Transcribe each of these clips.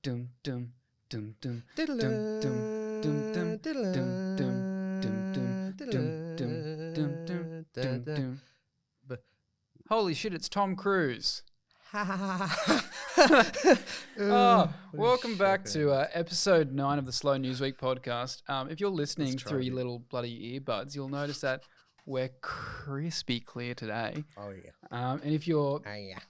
dum dum dum dum dum dum dum dum dum dum dum dum dum dum dum dum. Holy shit! It's Tom Cruise. Welcome back to episode 9 of the Slow News Week podcast. If you're listening through your little bloody earbuds, you'll notice that we're crispy clear today. Oh, yeah. And if you're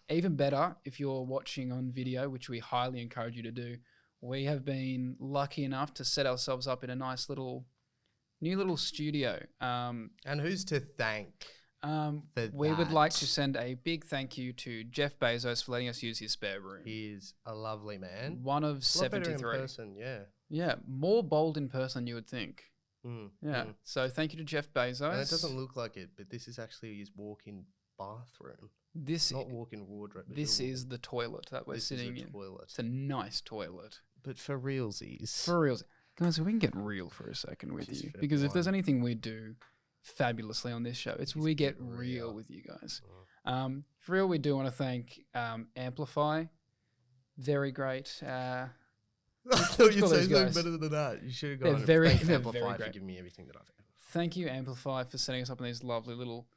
even better, if you're watching on video, which we highly encourage you to do, we have been lucky enough to set ourselves up in a nice new little studio. And who's to thank? We would like to send a big thank you to Jeff Bezos for letting us use his spare room. He's a lovely man. One of 73. In person, yeah. Yeah, more bold in person than you would think. So thank you to Jeff Bezos. And it doesn't look like it, but this is actually his walk-in bathroom. Not walk-in wardrobe. This is the toilet that we're sitting in. Toilet. It's a nice toilet. But for realsies. For reals. Guys, we can get real for a second with you. Because if there's anything we do fabulously on this show, it's we get real with you guys. For real, we do want to thank Amplify. Very great. I thought you'd say something better than that. You should have gone thank Amplify for giving me everything that I've ever. Thank you, Amplify, for setting us up in this lovely little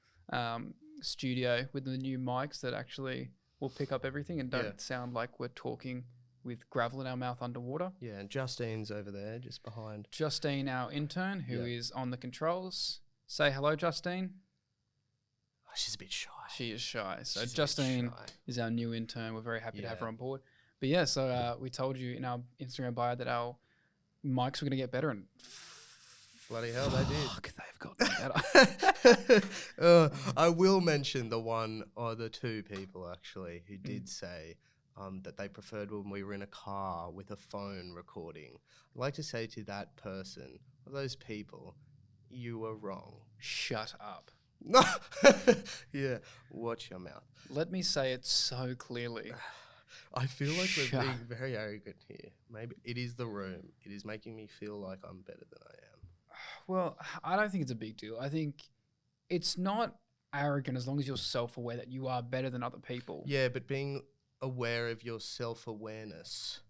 studio with the new mics that actually will pick up everything and don't sound like we're talking with gravel in our mouth underwater. Yeah, and Justine's over there just behind. Justine, our intern, who is on the controls. Say hello, Justine. Oh, she's a bit shy. She is shy. So Justine is our new intern. We're very happy to have her on board. But yeah, so we told you in our Instagram bio that our mics were going to get better, and bloody hell, they did. They've gotten better. I will mention the one or the two people actually who did say that they preferred when we were in a car with a phone recording. I'd like to say to that person, or those people, you were wrong. Shut up. No. Yeah, watch your mouth. Let me say it so clearly. I feel like we're being very arrogant here. Maybe it is the room. It is making me feel like I'm better than I am. Well, I don't think it's a big deal. I think it's not arrogant as long as you're self-aware that you are better than other people. Yeah, but being aware of your self-awareness,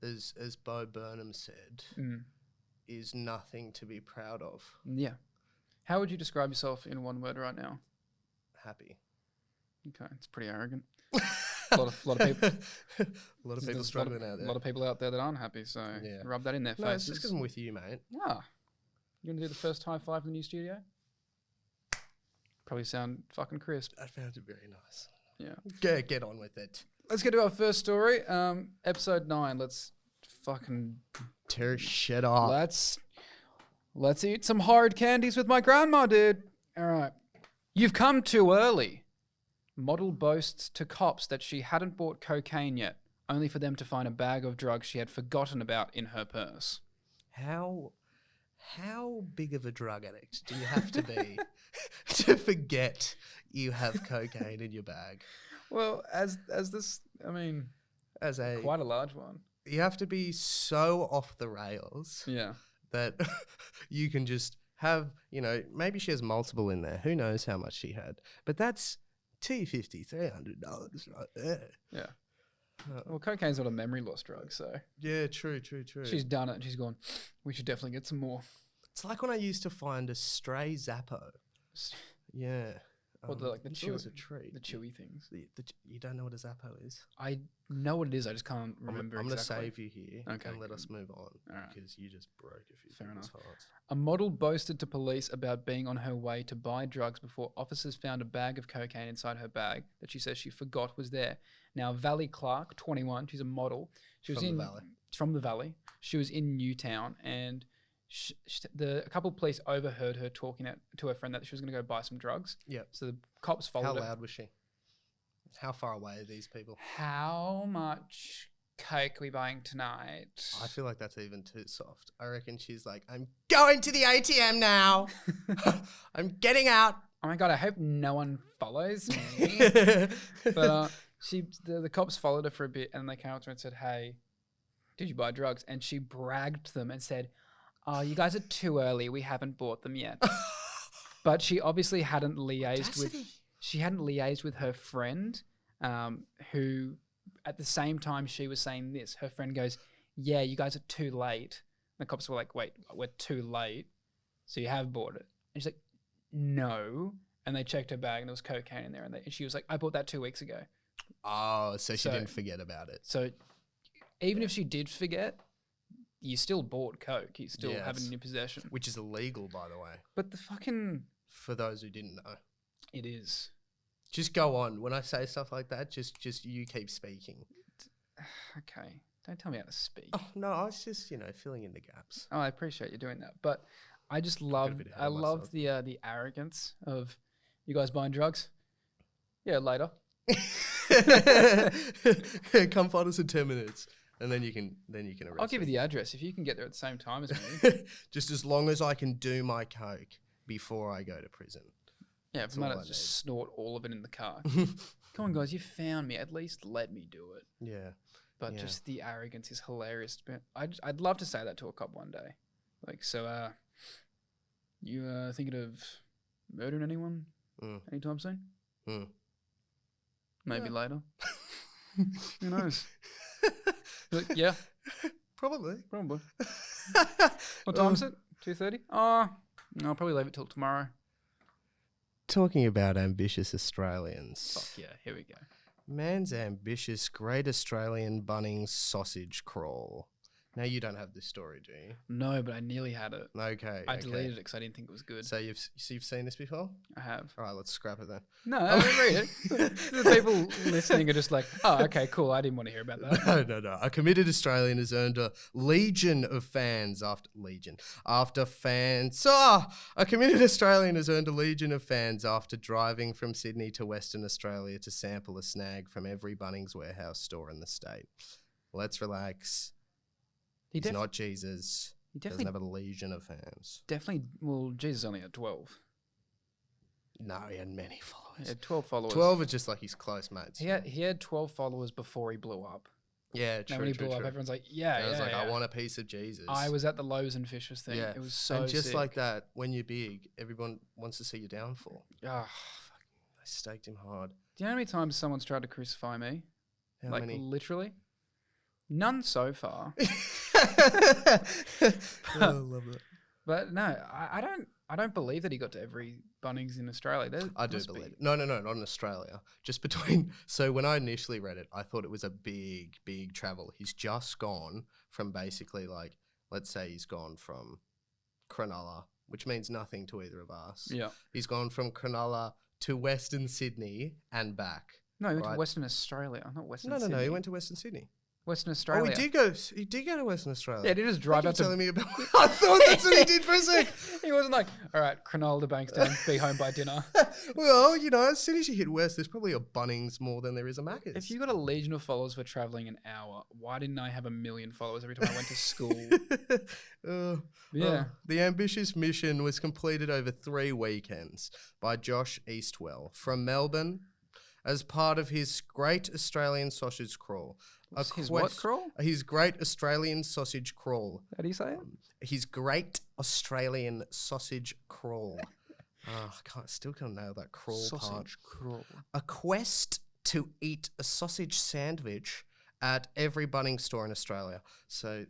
as Bo Burnham said, is nothing to be proud of. Yeah. How would you describe yourself in one word right now? Happy. Okay, it's pretty arrogant. A lot of people. A lot of people struggling out there. A lot of people out there that aren't happy. So rub that in their faces. No, it's just because I'm with you, mate. Ah, you gonna do the first high five in the new studio? Probably sound fucking crisp. I found it very nice. Yeah. Get on with it. Let's get to our first story. Episode 9. Let's fucking tear shit off. Let's eat some hard candies with my grandma, dude. All right. You've come too early. Model boasts to cops that she hadn't bought cocaine yet, only for them to find a bag of drugs she had forgotten about in her purse. How big of a drug addict do you have to be to forget you have cocaine in your bag? Well, as quite a large one. You have to be so off the rails. Yeah. That you can just have, maybe she has multiple in there. Who knows how much she had? But that's $250, $300 right there. Yeah. Well, cocaine's not a memory loss drug, so. Yeah, true. She's done it and she's gone, we should definitely get some more. It's like when I used to find a stray Zappo. Yeah. What, the was a treat. The chewy things. You don't know what a Zappo is? I know what it is. I just can't remember I'm exactly. going to save you here and let us move on. All right. Because you just broke a few people's hearts. A model boasted to police about being on her way to buy drugs before officers found a bag of cocaine inside her bag that she says she forgot was there. Now, Valley Clark, 21, she's a model. She was from the Valley. She was in Newtown, and a couple of police overheard her talking to her friend that she was going to go buy some drugs. Yeah. So the cops followed her. How loud was she? How far away are these people? How much coke are we buying tonight? I feel like that's even too soft. I reckon she's like, I'm going to the ATM now. I'm getting out. Oh my God, I hope no one follows me. But the cops followed her for a bit, and they came up to her and said, hey, did you buy drugs? And she bragged to them and said, oh, you guys are too early. We haven't bought them yet. But she obviously hadn't liaised with her friend, who at the same time she was saying this, her friend goes, yeah, you guys are too late. And the cops were like, wait, we're too late? So you have bought it? And she's like, no. And they checked her bag and there was cocaine in there. And she was like, I bought that 2 weeks ago. Oh, so she didn't forget about it. So even if she did forget, you still bought coke. You still have it in your possession. Which is illegal, by the way. But the fucking... For those who didn't know. It is. Just go on. When I say stuff like that, just you keep speaking. Okay. Don't tell me how to speak. Oh, no, I was just, filling in the gaps. Oh, I appreciate you doing that. But I just love the arrogance of you guys buying drugs. Yeah, later. Come find us in 10 minutes. And then you can arrest I'll give you me. the address if you can get there at the same time as me. Just as long as I can do my coke before I go to prison. Yeah, if I might just snort all of it in the car. Come on, guys, you found me. At least let me do it. Yeah. But just the arrogance is hilarious. But I'd love to say that to a cop one day. Like, so, you thinking of murdering anyone anytime soon? Maybe later. Who knows? Like, yeah. Probably. What time is it? 2:30? Oh, I'll probably leave it till tomorrow. Talking about ambitious Australians. Fuck yeah, here we go. Man's ambitious Great Australian Bunnings sausage crawl. Now, you don't have this story, do you? No, but I nearly had it. Okay. I deleted it because I didn't think it was good. So you've seen this before? I have. All right, let's scrap it then. No, I didn't read it. The people listening are just like, oh, okay, cool. I didn't want to hear about that. No. A committed Australian has earned a legion of fans after a committed Australian has earned a legion of fans after driving from Sydney to Western Australia to sample a snag from every Bunnings warehouse store in the state. Let's relax. He's not Jesus. He doesn't have a legion of fans. Definitely. Well, Jesus only had 12. No, he had many followers. He had 12 followers. 12 are just like his close mates. He had 12 followers before he blew up. Yeah, true. And when he blew up, everyone's like, I was like, I want a piece of Jesus. I was at the Loaves and Fishes thing. Yeah. It was so And just sick. like that, when you're big, everyone wants to see your downfall. Ah, They staked him hard. Do you know how many times someone's tried to crucify me? How many? Literally? None so far. I love that. But no, I don't believe that he got to every Bunnings in Australia. I do believe it. No, not in Australia. Just between. So when I initially read it, I thought it was a big travel. He's just gone from basically let's say he's gone from Cronulla, which means nothing to either of us. Yeah. He's gone from Cronulla to Western Sydney and back. No, he went to Western Australia, not Western Sydney. No, he went to Western Sydney. Western Australia. Oh, he did go to Western Australia. Yeah, he did just drive out to... telling me about... I thought that's what he did for a sec. He wasn't like, all right, Cronulla to Bankstown, be home by dinner. Well, as soon as you hit west, there's probably a Bunnings more than there is a Macca's. If you got a legion of followers for travelling an hour, why didn't I have 1 million followers every time I went to school? The ambitious mission was completed over 3 weekends by Josh Eastwell from Melbourne as part of his Great Australian Sausage Crawl. His what crawl? His Great Australian Sausage Crawl. How do you say it? His Great Australian Sausage Crawl. Still can't nail that crawl part. Sausage crawl. A quest to eat a sausage sandwich at every Bunnings store in Australia. So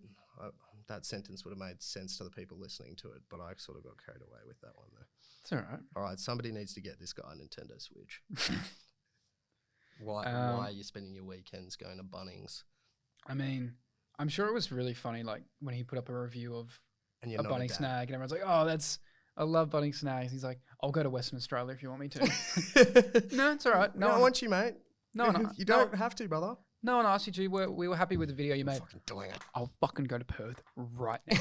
that sentence would have made sense to the people listening to it, but I sort of got carried away with that one there. It's all right. All right, somebody needs to get this guy a Nintendo Switch. Why are you spending your weekends going to Bunnings? I mean, I'm sure it was really funny, when he put up a review of a Bunnings snag, and everyone's like, "Oh, I love Bunnings snags." He's like, "I'll go to Western Australia if you want me to." No, it's all right. No, I want you, mate. No, you don't have to, brother. No one asked you to. We were happy with the video you made. Fucking doing it. I'll fucking go to Perth right now.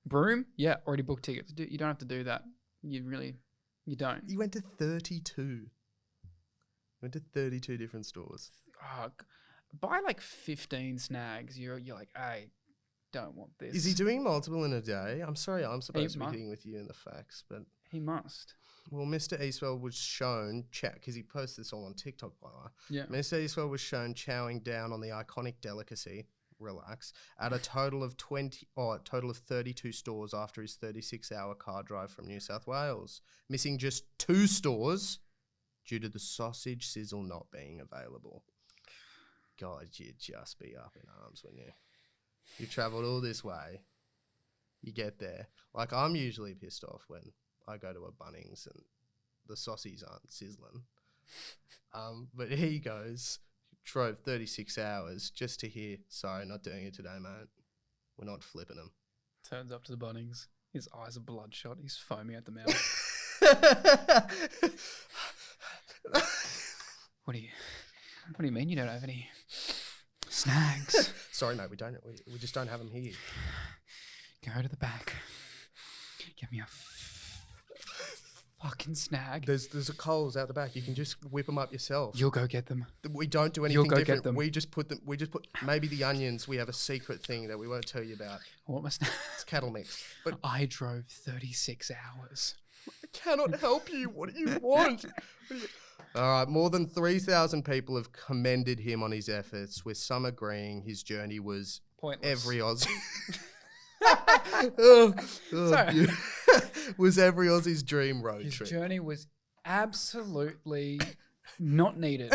Broome? Yeah, already booked tickets. You don't have to do that. You don't. You went to 32. Went to 32 different stores. Buy 15 snags. You're like, I don't want this. Is he doing multiple in a day? I'm sorry, I'm supposed to be hitting with you in the facts, but he must. Well, Mr. Eastwell was shown because he posted this all on TikTok, by the way. Yeah. Mr. Eastwell was shown chowing down on the iconic delicacy. Relax. At a total of 32 stores after his 36-hour car drive from New South Wales, missing just 2 stores due to the sausage sizzle not being available. God, you'd just be up in arms, wouldn't you? You travelled all this way. You get there. Like, I'm usually pissed off when I go to a Bunnings and the saucies aren't sizzling. But he goes, drove 36 hours just to hear, sorry, not doing it today, mate. We're not flipping them. Turns up to the Bunnings. His eyes are bloodshot. He's foaming at the mouth. What do you mean you don't have any snags? Sorry, mate, we just don't have them here. Go to the back. Get me a fucking snag. There's a Coles out the back. You can just whip them up yourself. You'll go get them. We don't do anything You'll go different. get them. We just put maybe the onions. We have a secret thing that we won't tell you about. I want my snag. It's cattle mix. But I drove 36 hours. I cannot help you. What do you want? All right, more than 3,000 people have commended him on his efforts, with some agreeing his journey was Pointless. every Aussie. Sorry. Was every Aussie's dream road His trip. journey was absolutely not needed.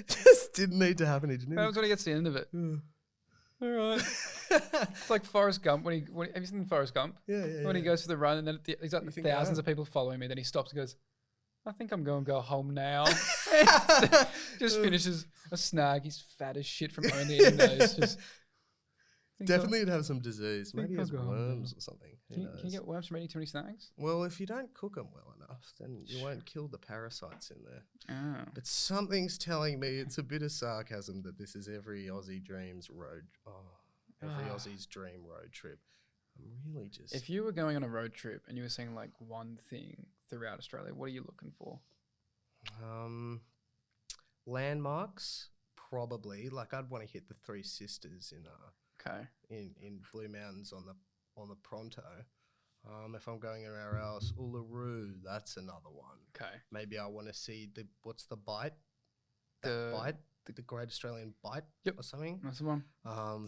Just didn't need to happen. He didn't. That was when he gets to the end of it. All right. It's like Forrest Gump. Have you seen Forrest Gump? Yeah. When he goes for the run and then he's got You think, thousands oh. of people following me. Then he stops and goes, I think I'm going to go home now. Just finishes a snag. He's fat as shit from only eating those. Just, Definitely would have some disease. Maybe he has I'll go home worms now. or something. Can you get worms from eating too many snags? Well, if you don't cook them well enough, then you won't kill the parasites in there. Oh. But something's telling me it's a bit of sarcasm that this is every Aussie dream's road. Every Aussie's dream road trip. I'm really just. If you were going on a road trip and you were seeing like one thing throughout Australia, what are you looking for? Landmarks, probably. Like, I'd want to hit the Three Sisters Okay. in Blue Mountains on the Pronto. If I'm going anywhere else, Uluru, that's another one. Okay. Maybe I want to see what's the bite? The Bite? The Great Australian Bite? Yep. Or something? That's the one.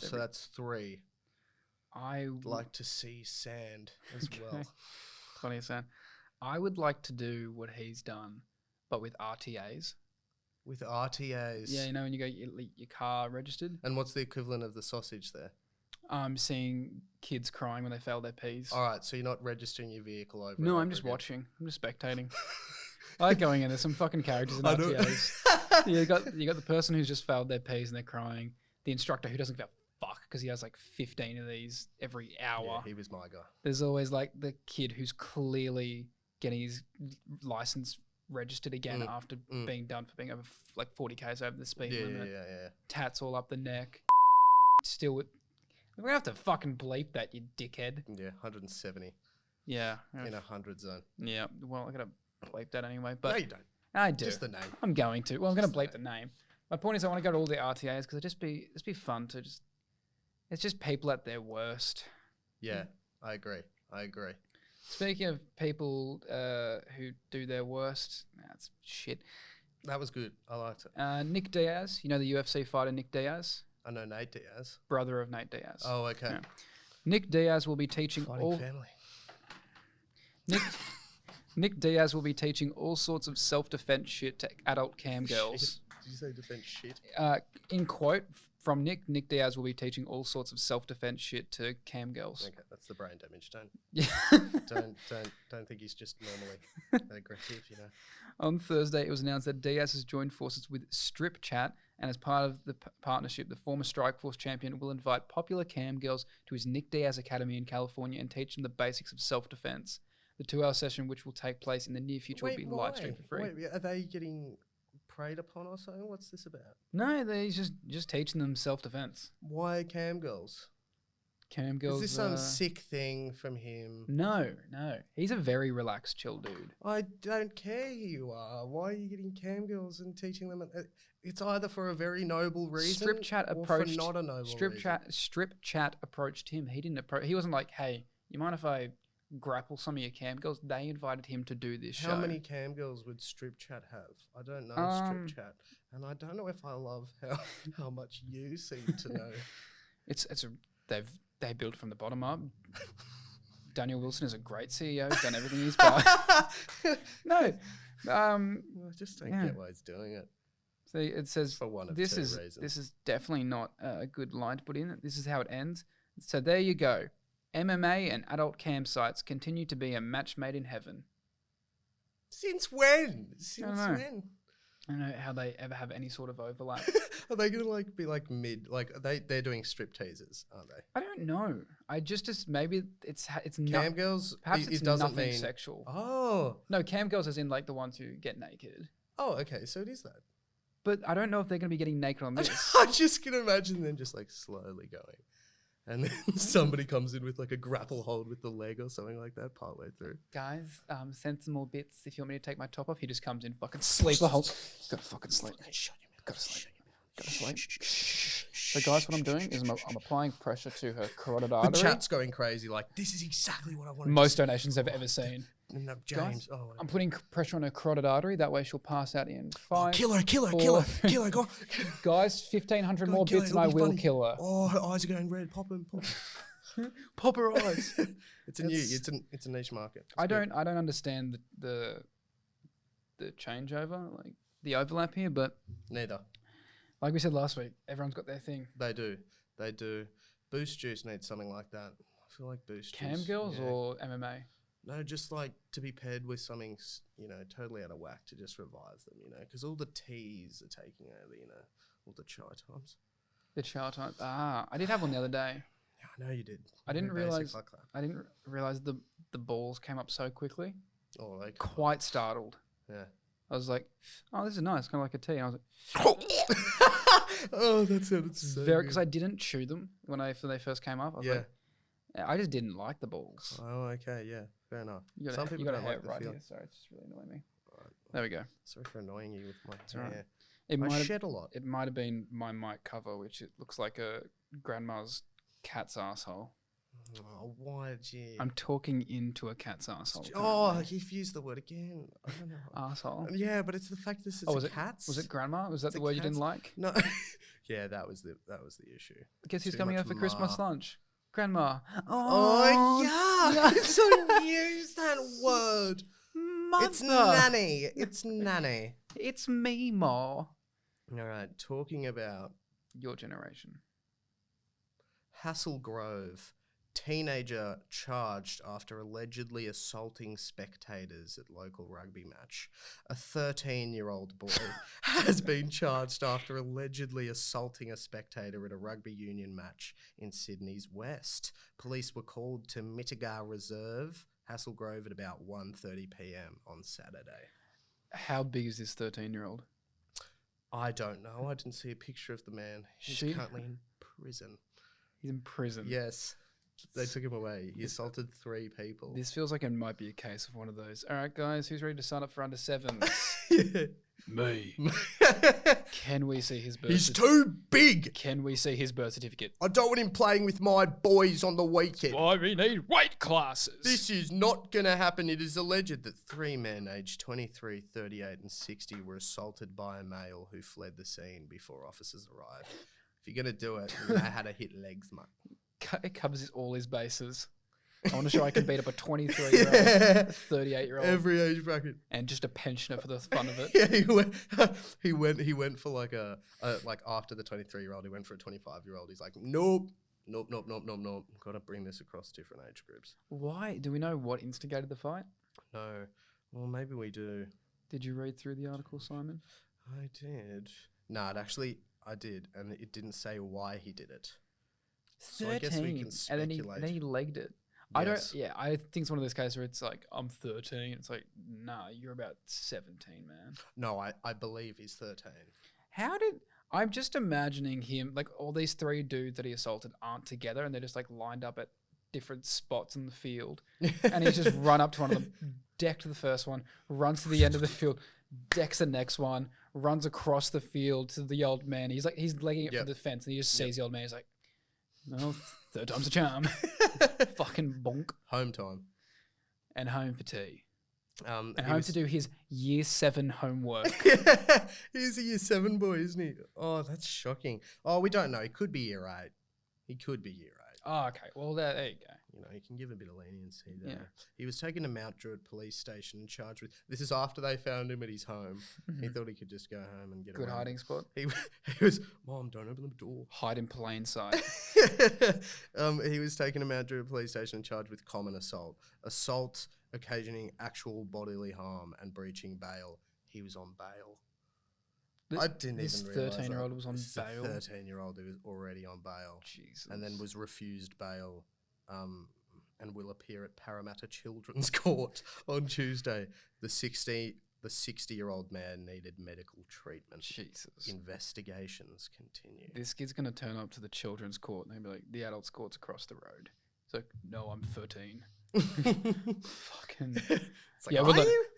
So that's 3. I'd Like to see sand as well. Funny as that. I would like to do what he's done, but with RTAs. With RTAs. Yeah, you know when you go your car registered. And what's the equivalent of the sausage there? I'm seeing kids crying when they fail their P's. All right, so you're not registering your vehicle over. No, and I'm over just again. watching. I'm just spectating. I like going in. There's some fucking characters in I know. RTAs. You got the person who's just failed their P's and they're crying. The instructor who doesn't give a fuck because he has like 15 of these every hour. Yeah, he was my guy. There's always like the kid who's clearly getting his license registered again after being done for being over like 40 k's over the speed limit. Yeah. Tats all up the neck. Still, we're gonna have to fucking bleep that, you dickhead. Yeah, 170 Yeah. in a 100 zone. Yeah. Well, I'm gonna bleep that anyway. But No, you don't. I do. Just the name. I'm going to. Well, I'm going Just to bleep the name. My point is I want to go to all the RTAs because it'd just be fun to just... It's just people at their worst. Yeah, I agree. Speaking of people who do their worst, that's shit. That was good. I liked it. Nick Diaz, you know the UFC fighter Nick Diaz? I know Nate Diaz. Brother of Nate Diaz. Oh, okay. Yeah. Nick Diaz will be teaching Fighting family. Nick Diaz will be teaching all sorts of self-defense shit to adult cam girls. Did you say defense shit? In quote from Nick Diaz will be teaching all sorts of self-defense shit to cam girls. Okay, that's the brain damage. Yeah. Don't think he's just normally aggressive, you know. On Thursday, it was announced that Diaz has joined forces with Strip Chat, and as part of the partnership, the former Strikeforce champion will invite popular cam girls to his Nick Diaz Academy in California and teach them the basics of self-defense. The 2-hour session, which will take place in the near future, will be live streamed for free. Wait, are they getting preyed upon or something? What's this about? No, he's just teaching them self-defense. Why cam girls? Cam girls. Is this some sick thing from him? No. He's a very relaxed, chill dude. I don't care who you are. Why are you getting cam girls and teaching them? It's either for a very noble reason Strip Chat or approached for not a noble reason. Strip Chat approached him. He didn't approach. He wasn't like, "Hey, you mind if I grapple some of your cam girls?" They invited him to do this show. How many cam girls would Strip Chat have? I don't know Strip Chat, and I don't know if I love how much you seem to know. They built from the bottom up. Daniel Wilson is a great CEO. He's done everything he's got. No, I just don't get why he's doing it. So it says For one of this two is reasons. this is definitely not a good line to put in. This is how it ends. So there you go. MMA and adult campsites continue to be a match made in heaven. Since when? don't know. I don't know how they ever have any sort of overlap. Are they gonna like be like mid? Like they're doing strip teasers, aren't they? I don't know. I just maybe it's Cam not. girls. Perhaps it's it doesn't nothing mean sexual. Oh. No, cam girls as in like the ones who get naked. Oh, okay. So it is that. But I don't know if they're going to be getting naked on this. I just can imagine them just like slowly going, and then somebody comes in with like a grapple hold with the leg or something like that partway through. Guys, send some more bits if you want me to take my top off. He just comes in, fucking sleeper hold. Gotta fucking sleep. Gotta sleep. Gotta sleep. So guys, what I'm doing is I'm applying pressure to her carotid The artery. chat's going crazy. Like this is exactly what I want. Most donations I've ever seen. No, Guys, James. I'm putting pressure on her carotid artery. That way she'll pass out in 5. Kill her! Go on. Guys, 1,500 Go more kill her, bits and it'll I be will funny. kill her. Oh, her eyes are going red. Pop them. Pop her eyes. It's a niche market. I don't understand the changeover, like the overlap here, but Neither. like we said last week, everyone's got their thing. They do. Boost Juice needs something like that. I feel like Boost Juice. Cam girls yeah. or MMA? No, just like to be paired with something, totally out of whack to just revive them, because all the teas are taking over, all the chai times. The chow time. I did have one the other day. Yeah, I know you did. I didn't Very basic realize. like that. I didn't realize the balls came up so quickly. Oh, like Quite startled. yeah. I was like, "Oh, this is nice, kind of like a tea." And I was like, Oh, that sounded so "Very," good. because I didn't chew them when they first came up. I was like, I just didn't like the balls. Oh, okay, yeah, fair enough. You got Some a people hair don't like the right feel. here. Sorry, it's just really annoying me. Right. There we go. Sorry for annoying you with my all right. hair. It I might have, shed a lot. it might have been my mic cover, which it looks like a grandma's cat's asshole. Oh, why did you? I'm talking into a cat's asshole. Oh, you've used the word again. I don't know. Asshole. Yeah, but it's the fact this is Was a it cat's. Was it grandma? Was that It's the a word you didn't cat's- like? No. Yeah, that was the issue. Guess who's Too coming much over for Christmas ma. lunch? Grandma. Oh, yeah. Don't use that word. Mother. It's nanny. It's nanny. It's me, Ma. All right, talking about Your generation. Hassel Grove. Teenager charged after allegedly assaulting spectators at local rugby match. A 13-year-old boy has been charged after allegedly assaulting a spectator at a rugby union match in Sydney's West. Police were called to Mitigar Reserve, Hassel Grove, at about 1:30 p.m. on Saturday. How big is this 13-year-old? I don't know. I didn't see a picture of the man. He's currently in prison. He's in prison. Yes. They took him away. He assaulted 3 people. This feels like it might be a case of one of those. All right, guys, who's ready to sign up for under 7s? Yeah. Me. Can we see his birth He's too big. Can we see his birth certificate? I don't want him playing with my boys on the weekend. Why we need weight classes. This is not going to happen. It is alleged that 3 men aged 23, 38 and 60 were assaulted by a male who fled the scene before officers arrived. If you're going to do it, you know how to hit legs, mate. It covers all his bases. I want to show I can beat up a 23-year-old, 38-year-old, Every age bracket. and just a pensioner for the fun of it. Yeah, he went for like like after the 23-year-old, he went for a 25-year-old. He's like, nope. Got to bring this across different age groups. Why? Do we know what instigated the fight? No. Well, maybe we do. Did you read through the article, Simon? I did. No, I did, and it didn't say why he did it. So I guess we can and then speculate. he legged it. Yes. I think it's one of those cases where it's like, I'm 13. It's like, nah, you're about 17, man. No, I believe he's 13. I'm just imagining him, like all these 3 dudes that he assaulted aren't together and they're just like lined up at different spots in the field. And he's just run up to one of them, decked the first one, runs to the end of the field, decks the next one, runs across the field to the old man. He's legging it for the fence and he just sees the old man. He's like, well, 3rd time's a charm. Fucking bonk. Home time. And home for tea. And And home to do his year 7 homework. He's a year 7 boy, isn't he? Oh, that's shocking. Oh, we don't know. He could be year 8. He could be year 8. Oh, okay. Well, there you go. you can give a bit of leniency there. Yeah. He was taken to Mount Druitt police station and charged with. This is after they found him at his home. He thought he could just go home and get Good away. hiding spot. He was, Mom, don't open the door. Hide in plain sight. He was taken to Mount Druitt police station and charged with common assault occasioning actual bodily harm and breaching bail. He was on bail. I didn't even realise 13-year-old was on bail. 13-year-old who was already on bail. Jesus. And then was refused bail and will appear at Parramatta Children's Court on Tuesday. The 60-year-old man needed medical treatment. Jesus. Investigations continue. This kid's going to turn up to the children's court and they'll be like, the adults' court's across the road. It's like, no, I'm 13. Fucking... It's like, yeah,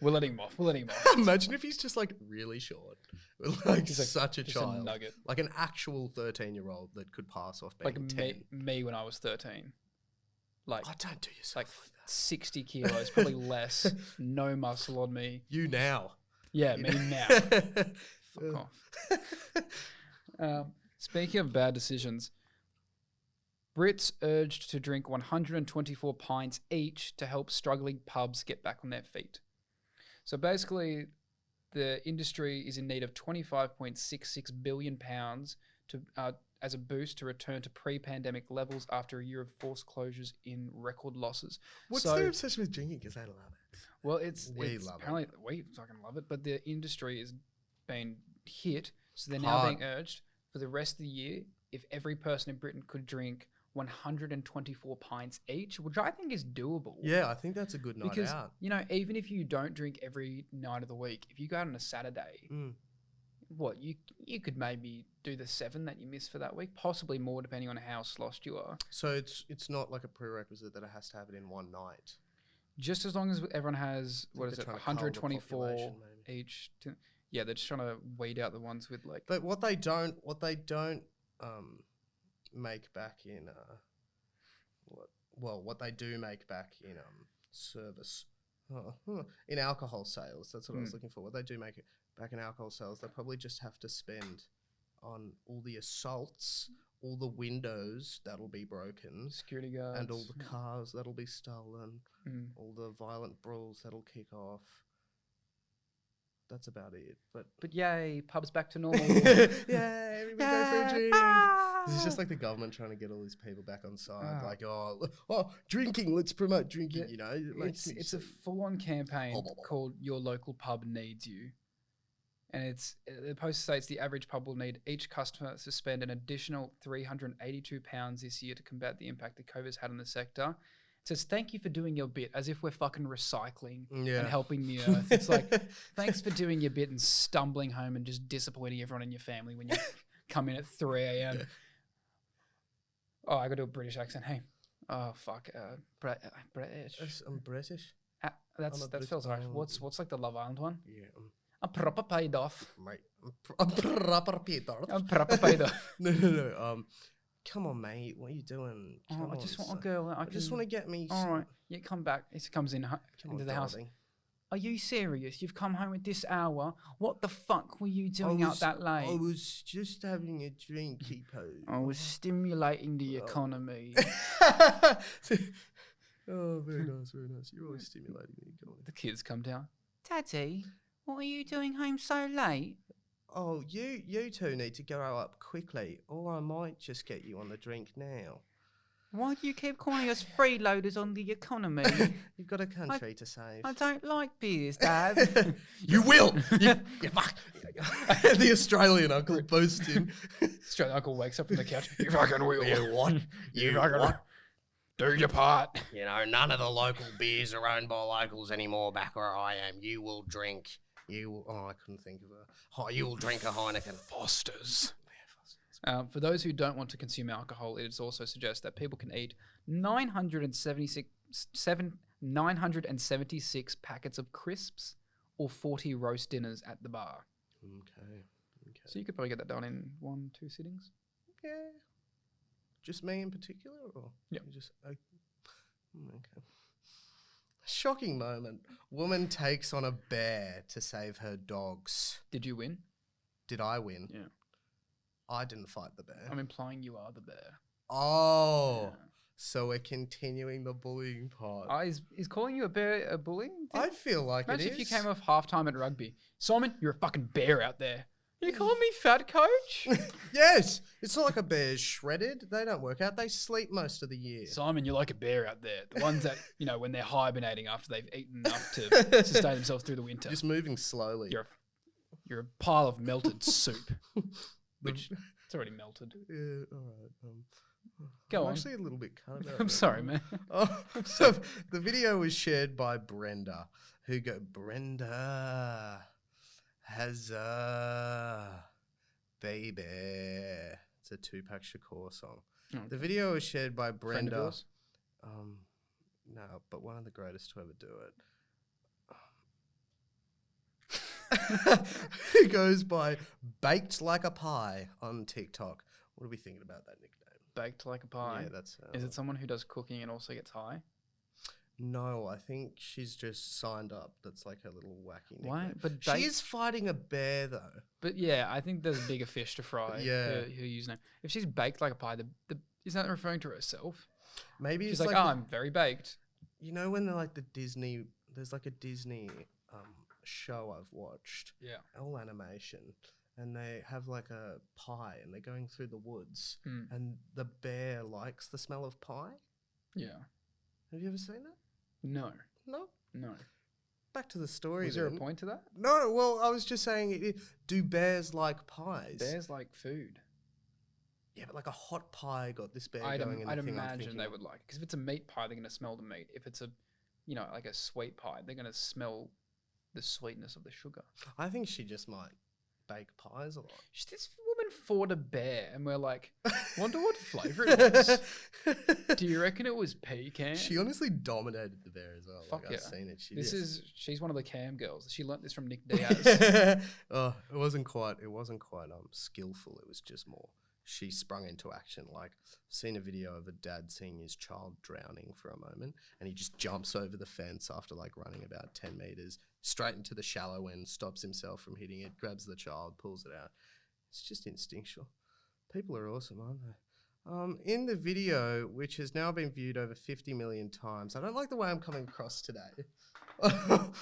we'll let him off. We'll let him off. Imagine if he's just like really short. Like He's like such a just child. a nugget. Like an actual 13-year-old that could pass off being Like 10. me when I was 13. Like, Oh, don't do yourself like like that. 60 kilos, probably less. No muscle on me. You now. Yeah, me now. Fuck off. Speaking of bad decisions, Brits urged to drink 124 pints each to help struggling pubs get back on their feet. So basically, the industry is in need of £25.66 billion to as a boost to return to pre-pandemic levels after a year of forced closures in record losses. What's So- their obsession with drinking? Because they love it. Well, it's We love it. apparently we fucking love it, but the industry is being hit, so they're now Hard. being urged for the rest of the year. If every person in Britain could drink 124 pints each, which I think is doable. Yeah, I think that's a good night Because out. even if you don't drink every night of the week, if you go out on a Saturday, what you could maybe do the 7 that you missed for that week, possibly more depending on how sloshed you are. So it's not like a prerequisite that it has to have it in one night. Just as long as everyone has I think they're trying to cull the 124 population, maybe. each. Yeah, they're just trying to weed out the ones with like. But what they don't make back in what they do make back in service in alcohol sales. That's what I was looking for. What they do make it back in alcohol sales, they probably just have to spend on all the assaults, all the windows that'll be broken, Security guards. and all the cars that'll be stolen, all the violent brawls that'll kick off. That's about it. But yay, pubs back to normal. yeah, everybody go for a drink. This is just like the government trying to get all these people back on side. Like, drinking, let's promote drinking, It makes me It's a sick. full-on campaign called Your Local Pub Needs You. And the post states the average pub will need each customer to spend an additional £382 this year to combat the impact that COVID's had on the sector. It says, thank you for doing your bit, as if we're fucking recycling and helping the earth. It's like, thanks for doing your bit and stumbling home and just disappointing everyone in your family when you come in at 3 a.m. Oh, I got to do a British accent. Hey. Oh, fuck. British. I'm British. That feels right. What's like the Love Island one? Yeah. I'm proper paid off. Mate, I'm proper Peter. I'm proper paid off. No. Come on, mate. What are you doing? Come I on, just want son. a girl. I just want to get me. All some- right. Yeah, come back. He comes in Come into on, the house. darling. Are you serious? You've come home at this hour. What the fuck were you doing out that late? I was just having a drinky poo. I was stimulating the economy. Oh, very nice, very nice. You're always stimulating the economy. The kids come down. Daddy, what are you doing home so late? Oh, you two need to grow up quickly, or I might just get you on the drink now. Why do you keep calling us freeloaders on the economy? You've got a country to save. I don't like beers, Dad. You will! You fuck! The Australian uncle boasts him. Australian uncle wakes up from the couch. You fucking will. You what? You fucking what? Do your part. None of the local beers are owned by locals anymore back where I am. You will drink. I couldn't think of you will drink a Heineken. Foster's. For those who don't want to consume alcohol, it also suggests that people can eat 976 packets of crisps or 40 roast dinners at the bar. Okay. So you could probably get that done in 1-2 sittings. Yeah. Just me in particular, or Yeah. Okay. Shocking moment. Woman takes on a bear to save her dogs. Did you win? Did I win? Yeah. I didn't fight the bear. I'm implying you are the bear. Oh. Yeah. So we're continuing the bullying part. Is calling you a bear a bullying thing? I feel like Imagine it if you is. came off halftime at rugby. Simon, you're a fucking bear out there. You calling me fat, coach? Yes. It's not like a bear's shredded. They don't work out. They sleep most of the year. Simon, you're like a bear out there. The ones that, when they're hibernating after they've eaten enough to sustain themselves through the winter. Just moving slowly. You're a pile of melted soup, which it's already melted. Yeah, all right. Go I'm on. actually a little bit cut about I'm that. sorry, man. So the video was shared by Brenda, Brenda has baby. It's a Tupac Shakur song. Okay. The video was shared by Friend of Brenda. yours? No, but one of the greatest to ever do it. Who goes by Baked Like a Pie on TikTok. What are we thinking about that nickname? Baked like a pie. Yeah, that's. Is it someone who does cooking and also gets high? No, I think she's just signed up. That's like her little wacky nickname. Why? But She is fighting a bear though. But yeah, I think there's bigger fish to fry. Yeah. Her username. If she's baked like a pie, is that referring to herself? Maybe She's it's like, I'm very baked. You know when they're like there's like a Disney show I've watched. Yeah. All animation. And they have like a pie and they're going through the woods and the bear likes the smell of pie. Yeah. Have you ever seen that? No. No? No. Back to the story. Is there a point to that? No, well, I was just saying, do bears like pies? Bears like food. Yeah, but like a hot pie got this bear I'd going. imagine they would like it. Because if it's a meat pie, they're going to smell the meat. If it's a, like a sweet pie, they're going to smell the sweetness of the sugar. I think she just might bake pies a lot. This woman fought a bear, and we're like, wonder what flavour it was. Do you reckon it was pecan? She honestly dominated the bear as well. Fuck like, yeah. I've seen it. She's one of the cam girls. She learnt this from Nick Diaz. Oh, it wasn't quite skillful. It was just more. She sprung into action. Like, I've seen a video of a dad seeing his child drowning for a moment, and he just jumps over the fence after like running about 10 meters straight into the shallow end, stops himself from hitting it, grabs the child, pulls it out. It's just instinctual. People are awesome, aren't they? In the video, which has now been viewed over 50 million times, I don't like the way I'm coming across today.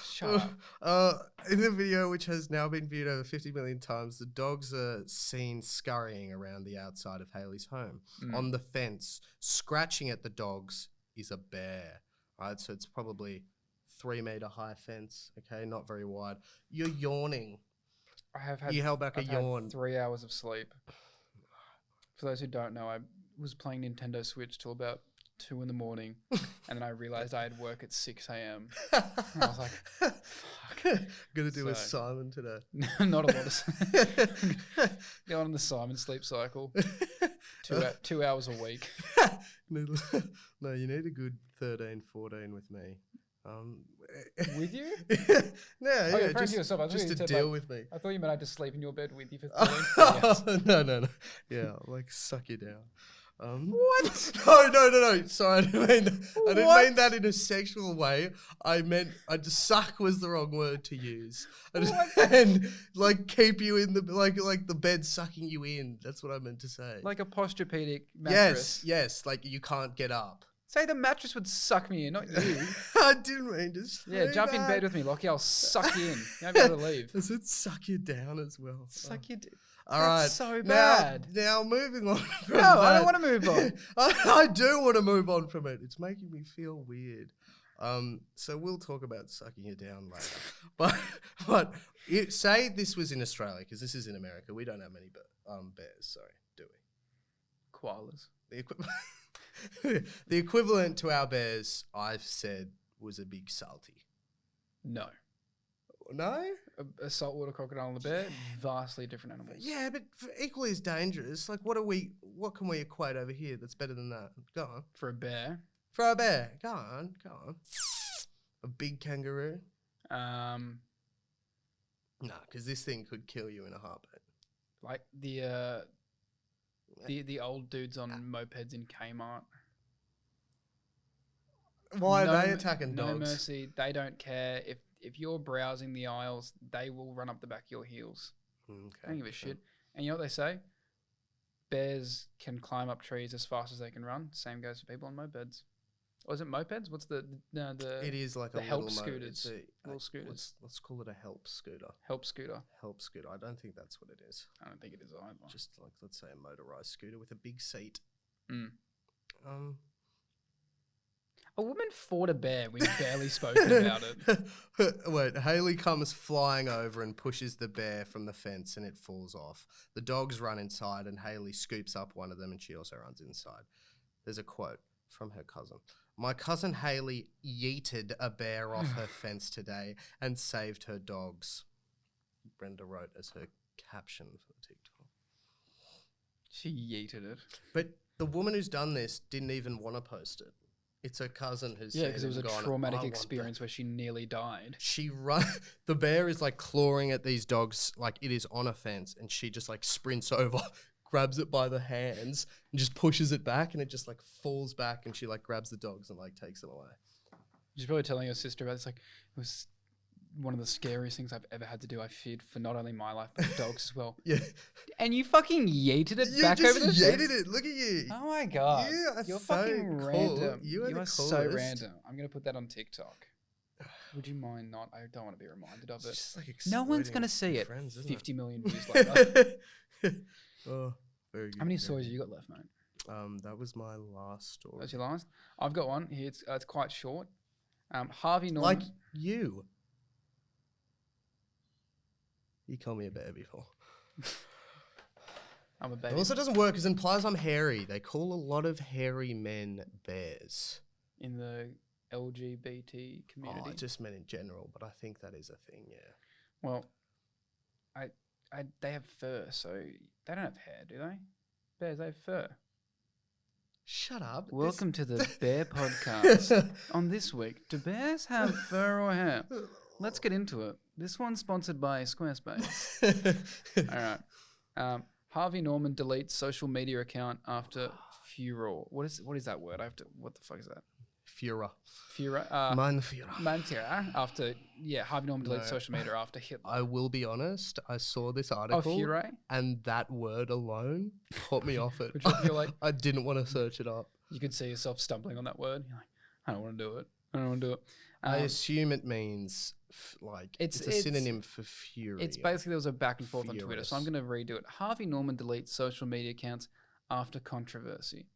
Shut up. In the video, which has now been viewed over 50 million times, the dogs are seen scurrying around the outside of Hayley's home. On the fence, scratching at the dogs, is a bear. Right, so it's probably 3 meter high fence. Okay, not very wide. You're yawning. You held back a yawn. Had 3 hours of sleep. For those who don't know, I was playing Nintendo Switch till about 2 in the morning, and then I realized I had work at 6 a.m. And I was like, fuck. Gonna do a Simon today. Not a lot of go on the Simon sleep cycle. 2 hours a week. No, you need a good 13, 14 with me. With you? Yeah, just to deal with me. I thought you meant I'd just sleep in your bed with you for 13 No. Yeah, like suck you down. What? No. Sorry, I didn't mean that in a sexual way. I meant suck was the wrong word to use. And like keep you in the like the bed sucking you in. That's what I meant to say. Like a posturepedic mattress. Yes. Like you can't get up. Say the mattress would suck me in, not you. I didn't mean to say Yeah, jump in bed with me, Lockie. I'll suck you in. You won't be able to leave. Does it suck you down as well? Suck you. All right. That's so bad. Now moving on. No, I don't want to move on. I do want to move on from it. It's making me feel weird. So we'll talk about sucking you down later. But say this was in Australia, because this is in America. We don't have many bears. Sorry, do we? Koalas. The equivalent to our bears, I've said, was a big salty. No. No? A saltwater crocodile and a bear, vastly different animals. Yeah, but equally as dangerous. Like, what can we equate over here that's better than that? Go on. For a bear? For a bear. Go on. A big kangaroo? Nah, because this thing could kill you in a heartbeat. Like the old dudes on mopeds in Kmart. Why are they attacking dogs? No mercy. They don't care. If you're browsing the aisles, they will run up the back of your heels. Okay, They don't give a shit. And you know what they say? bears can climb up trees as fast as they can run. Same goes for people on mopeds. Or is it mopeds? What's the It is like the a help little scooters? little scooters. Let's call it a help scooter. Help scooter. Help scooter. I don't think that's what it is. I don't think it is either. Just like, let's say, a motorized scooter with a big seat. Mm. A woman fought a bear. We've barely spoken about it. Wait, Haley comes flying over and pushes the bear from the fence and it falls off. The dogs run inside and Haley scoops up one of them and she also runs inside. There's a quote from her cousin. My cousin Haley yeeted a bear off her fence today and saved her dogs. Brenda wrote as her caption for the TikTok. She yeeted it. But the woman who's done this didn't even want to post it. It's her cousin who's because it was a traumatic experience where she nearly died. The bear is like clawing at these dogs like it is on a fence, and she just like sprints over, grabs it by the hands, and just pushes it back, and it just like falls back, and she like grabs the dogs and like takes them away. She's probably telling her sister about this. Like, it was one of the scariest things I've ever had to do. I feared for not only my life but the dogs as well. Yeah. And you fucking yeeted it back over the fence. You just yeeted it. Look at you. Oh my god. You're so fucking cool. random. You are so random. I'm gonna put that on TikTok. Would you mind not? I don't want to be reminded of it. Just like no one's gonna see it. Friends, 50 million views later. Oh, very good. How many stories have you got left, mate? That was my last story. That's your last? I've got one here. It's quite short. Harvey Norman. Like you. You called me a bear before. I'm a baby. It also doesn't work because it implies I'm hairy. They call a lot of hairy men bears. In the LGBT community? Oh, I just meant in general, but I think that is a thing, yeah. Well, they have fur, so they don't have hair, do they? Bears, they have fur. Shut up. Welcome to the Bear Podcast. On this week, do bears have fur or hair? Let's get into it. This one's sponsored by Squarespace. All right. Harvey Norman deletes social media account after furor. What is that word? What the fuck is that? Furor. Furor. Mein Furor. After, Harvey Norman deletes social media after Hitler. I will be honest. I saw this article. Furor? And that word alone put me off it. Which I feel like I didn't want to search it up. You could see yourself stumbling on that word. You're like, I don't want to do it. I assume it means it's a synonym for fury. It's basically there was a back and forth on Twitter, furious. so I'm going to redo it. Harvey Norman deletes social media accounts after controversy.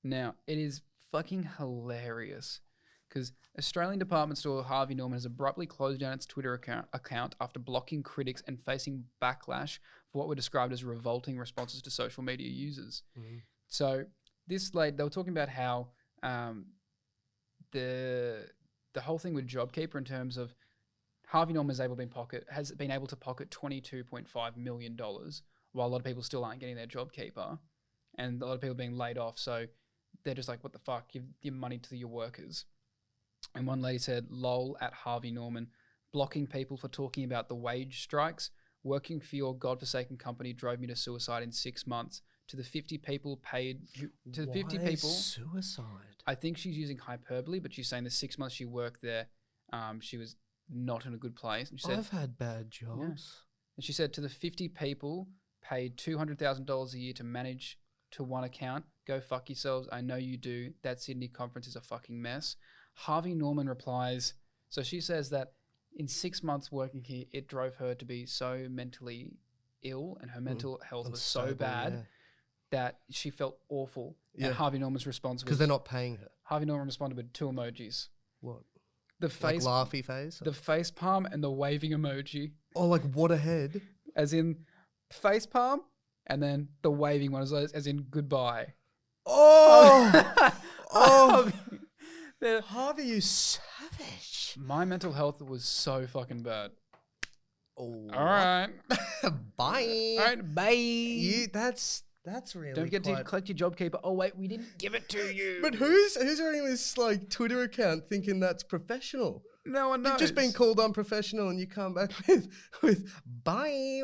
Now, it is fucking hilarious because Australian department store Harvey Norman has abruptly closed down its Twitter account after blocking critics and facing backlash for what were described as revolting responses to social media users. Mm-hmm. So they were talking about how the whole thing with JobKeeper in terms of Harvey Norman has been able to pocket $22.5 million while a lot of people still aren't getting their JobKeeper and a lot of people being laid off. So they're just like, what the fuck? Give your money to your workers. And one lady said, lol at Harvey Norman, blocking people for talking about the wage strikes. Working for your godforsaken company drove me to suicide in 6 months. To the 50 people paid... suicide? I think she's using hyperbole, but she's saying the 6 months she worked there, she was not in a good place. And she said, I've had bad jobs. Yeah. And she said to the 50 people paid $200,000 a year to manage to one account, go fuck yourselves. I know you do. That Sydney conference is a fucking mess. Harvey Norman replies, so she says that in 6 months working here, it drove her to be so mentally ill and her mental health was so bad that she felt awful. Yeah. And Harvey Norman's response was... Because they're not paying her. Harvey Norman responded with 2 emojis. What? The face... Like laughy face? The face palm and the waving emoji. Oh, like what a head. As in face palm and then the waving one as in goodbye. Oh! Oh! Harvey, you savage. My mental health was so fucking bad. Oh. All right. Bye. All right, bye. That's really Don't forget to collect your JobKeeper. Oh, wait, we didn't give it to you. But who's running this like Twitter account thinking that's professional? No one knows. You've just been called unprofessional and you come back with bye.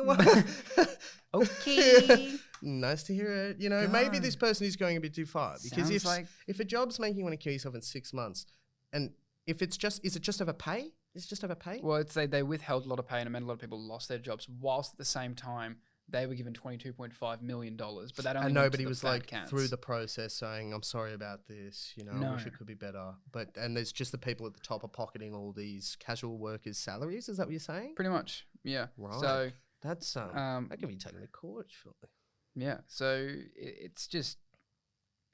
Okay. Nice to hear it. You know, maybe this person is going a bit too far. Because if a job's making you want to kill yourself in 6 months, and if it's just, is it just over pay? Is it just over pay? Well, they withheld a lot of pay and it meant a lot of people lost their jobs whilst at the same time they were given $22.5 million, but that only And went nobody to the was fat like cats. through the process saying, I'm sorry about this, you know, I No. wish it could be better. And there's just the people at the top are pocketing all these casual workers' salaries. Is that what you're saying? Pretty much, yeah. Right. So That's that can be taken to court, surely. yeah, so it's just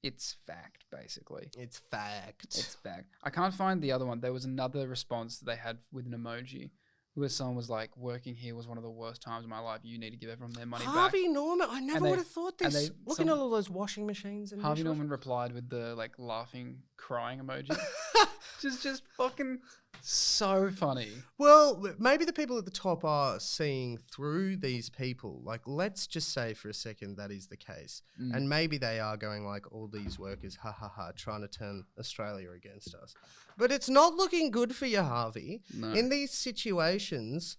it's fact basically. It's fact. It's fact. I can't find the other one. There was another response that they had with an emoji where someone was like, "Working here was one of the worst times of my life. You need to give everyone their money Harvey back." Norman. I never would have thought and this. Looking at all those washing machines and Harvey dishwashers. Norman replied with the like laughing, crying emoji. just fucking so funny. Well, maybe the people at the top are seeing through these people. Like, let's just say for a second that is the case. And maybe they are going like, all these workers, ha ha ha, trying to turn Australia against us. But it's not looking good for you, Harvey. No. In these situations,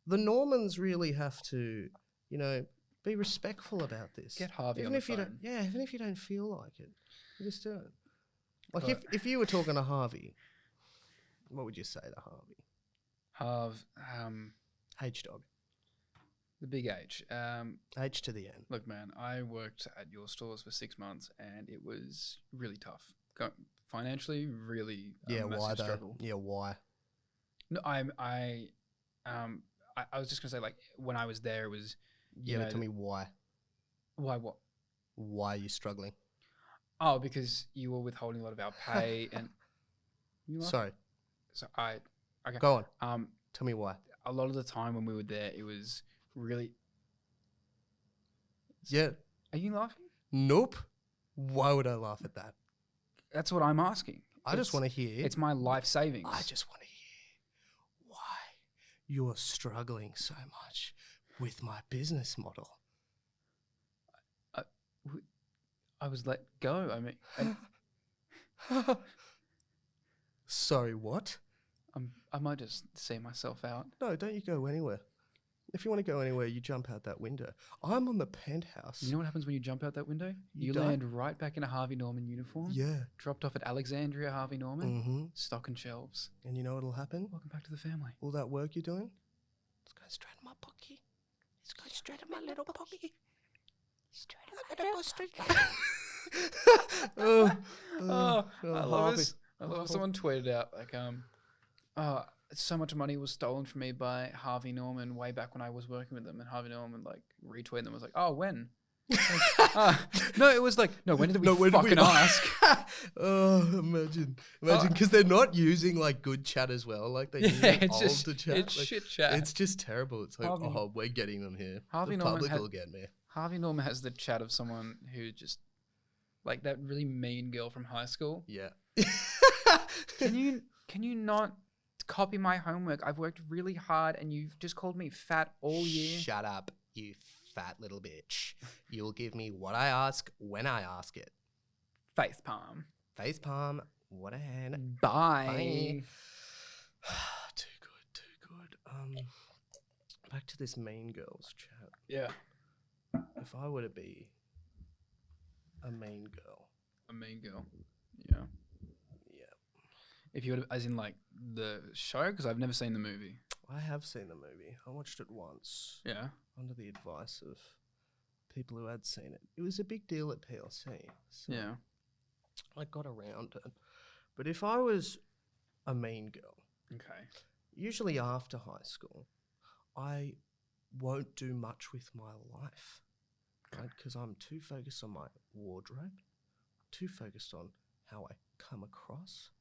the Normans really have to, you know, be respectful about this. Get Harvey even on the if you phone. don't, yeah, even if you don't feel like it, you just do it. Like if you were talking to Harvey, what would you say to Harvey? H dog. The big H. H to the N. Look, man, I worked at your stores for 6 months, and it was really tough. Financially, really Yeah, massive why though? struggle. Yeah, why? No, I was just gonna say, like, when I was there, it was Yeah, but tell me why. why what? Why are you struggling? Oh, because you were withholding a lot of our pay, and you laugh? Sorry, So okay. go on. Tell me why. A lot of the time when we were there, it was really. Yeah. Are you laughing? Nope. Why would I laugh at that? That's what I'm asking. I just want to hear. It's my life savings. I just want to hear why you're struggling so much with my business model. I was let go. I mean, Sorry, what? I might just see myself out. No, don't you go anywhere. If you want to go anywhere, you jump out that window. I'm on the penthouse. You know what happens when you jump out that window? You You die. land right back in a Harvey Norman uniform. Yeah. Dropped off at Alexandria Harvey Norman. Mm-hmm. Stocking shelves. And you know what'll happen? Welcome back to the family. All that work you're doing, it's going straight in my pocket. It's going straight in my little pocket. Straight in my little pocket. I love this. I love someone tweeted out like, so much money was stolen from me by Harvey Norman way back when I was working with them, and Harvey Norman like retweeted them. Was like, oh, when? No, it was like, no. When did we fucking ask? Oh, imagine, because they're not using like good chat as well. Like they use it's old just to chat. it's Like, shit chat. It's just terrible. It's like, Harvey- oh, we're getting them here. Harvey The Norman public will get me. Harvey Norman has the chat of someone who just like that really mean girl from high school. Yeah. Can you not copy my homework? I've worked really hard, and you've just called me fat all year. Shut up, you fat little bitch. You'll give me what I ask when I ask it. Face palm. Face palm. What a hand. Bye. Too good. Back to this mean girls chat. Yeah. If I were to be a mean girl. A mean girl. Yeah. Yeah. If you would, as in like the show, because I've never seen the movie. I have seen the movie. I watched it once. Yeah. Under the advice of people who had seen it. It was a big deal at PLC. So Yeah. I got around it. But if I was a mean girl, Okay. usually after high school, I won't do much with my life, right? Because I'm too focused on my wardrobe, too focused on how I come across,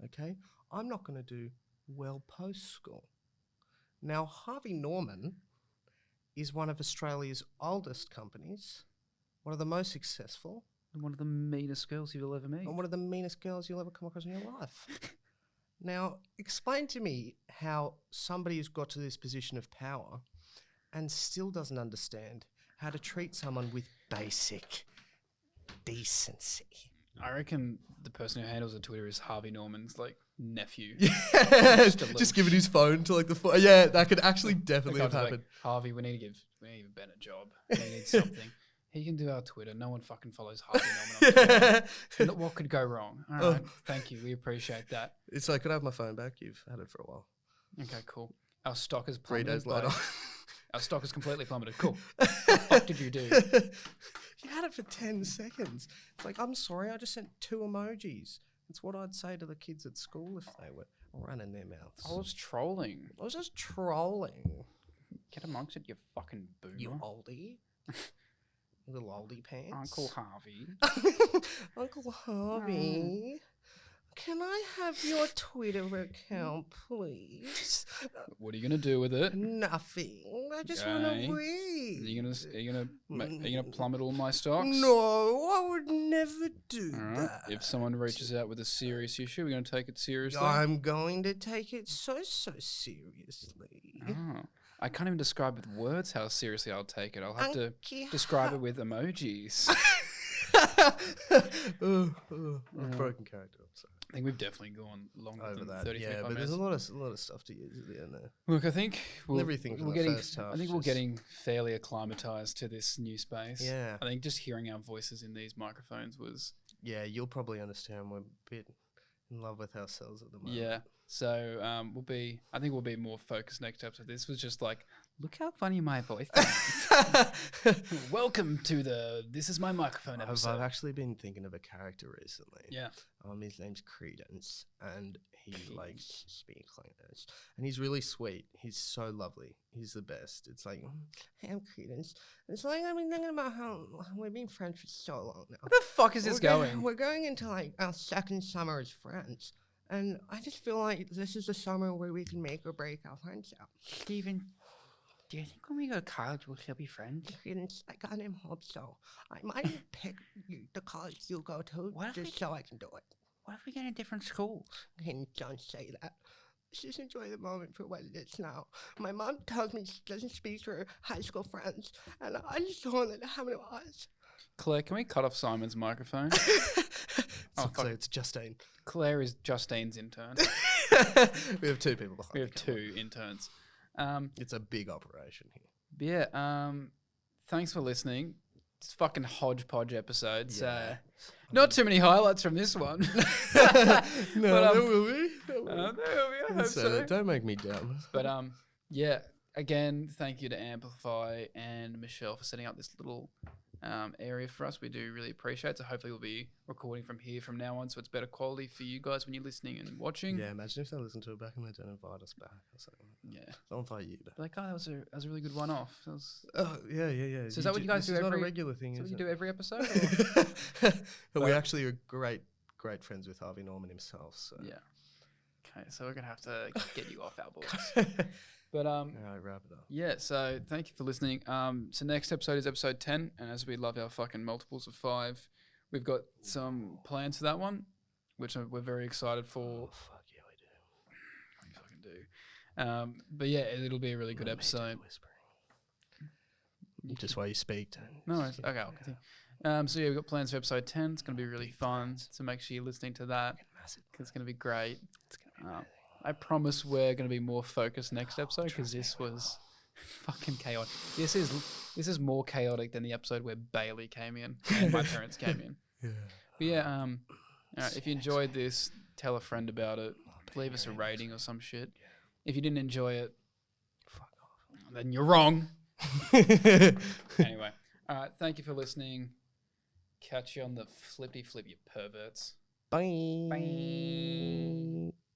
okay? I'm not going to do well post-school. Now, Harvey Norman is one of Australia's oldest companies, one of the most successful, And one of the meanest girls you'll ever meet. and one of the meanest girls you'll ever come across in your life. Now, explain to me how somebody who's got to this position of power and still doesn't understand how to treat someone with basic decency. I reckon the person who handles the Twitter is Harvey Norman's like nephew. Yeah, Just a little just giving his phone to like the phone. Yeah, that could actually The definitely guy's have like, happened. Harvey, we need to give Ben a job. We need something. He can do our Twitter. No one fucking follows Harvey Norman on Twitter. What could go wrong? All right, thank you. We appreciate that. It's like, could I have my phone back? You've had it for a while. Okay, cool. Our stock is 3 plummeted days later. Our stock has completely plummeted. Cool. What the fuck did you do? You had it for 10 seconds. It's like, I'm sorry, I just sent 2 emojis. It's what I'd say to the kids at school if they were running their mouths. I was trolling. I was just trolling. Get amongst it, you fucking boomer. You oldie. Little oldie pants. Uncle Harvey. Uncle Harvey. Can I have your Twitter account, please? What are you gonna do with it? Nothing. I just want to Okay. read. Are you gonna plummet all my stocks? No, I would never do All right. that. If someone reaches out with a serious issue, we're gonna take it seriously. I'm going to take it so seriously. Oh. I can't even describe with words how seriously I'll take it. I'll have to Unky describe it with emojis. Broken character. I'm sorry. I think we've definitely gone longer Over than that, 30, yeah, 35 but minutes. there's a lot of stuff to use at the end there. Look, I think Everything from we're the getting. first half I think we're just- getting fairly acclimatized to this new space. Yeah, I think just hearing our voices in these microphones was yeah, you'll probably understand we're a bit in love with ourselves at the moment. yeah. So I think we'll be more focused next episode. This was just like, look how funny my voice sounds. Welcome to the This Is My Microphone episode. I've actually been thinking of a character recently. Yeah. His name's Credence, and he likes to speak like this. And he's really sweet. He's so lovely. He's the best. It's like, hey, I'm Credence. It's like I've been thinking about how we've been friends for so long now. Where the fuck is this going? We're going into like our second summer as friends. And I just feel like this is the summer where we can make or break our friendship. Steven, do you think when we go to college we'll still be friends? Credence, I got him hope so. I might pick the college you go to just so I can do it. What if we get in different schools? And don't say that. Just enjoy the moment for what it is now. My mom tells me she doesn't speak to her high school friends, and I just don't want to have it was. Claire, can we cut off Simon's microphone? Fuck. It's Justine. Claire is Justine's intern. We have 2 people behind. We have the camera. 2 interns. It's a big operation here. But yeah, thanks for listening. It's a fucking hodgepodge episode, so not too many highlights from this one. No, there will be. there will be, I hope so. Don't make me down. But yeah, again, thank you to Amplify and Michelle for setting up this little area for us. We do really appreciate it. So hopefully we'll be recording from here from now on, so it's better quality for you guys when you're listening and watching. Yeah, imagine if they listen to it back and they don't invite us back or something. Yeah. They'll invite you back. Like, oh, that was a really good one-off. That was, Oh, yeah. So is that what you guys do It's not every- a regular thing, so is you it? do every episode? But we But- actually are great friends with Harvey Norman himself. So. Yeah. Okay, so we're gonna have to get you off our boards. But All right, wrap it up. yeah, so thank you for listening. So next episode is episode 10, and as we love our fucking multiples of 5, we've got some plans for that one, which we're very excited for. Oh, fuck yeah, we do. We fucking do. But yeah, it'll be a really good Not me do episode. whispering. Just while you speak. No worries. Okay, I'll continue. So yeah, we've got plans for episode 10. It's gonna be really fun. So make sure you're listening to that, Massive. because it's gonna be great. It's gonna be amazing. I promise we're going to be more focused next episode, because this was fucking chaotic. This is more chaotic than the episode where Bailey came in and my parents came in. Yeah. But yeah, all right, if you enjoyed this, tell a friend about it. Leave us a rating or some shit. If you didn't enjoy it, Fuck off. then you're wrong. Anyway, all right, thank you for listening. Catch you on the flippy flip, you perverts. Bye. Bye.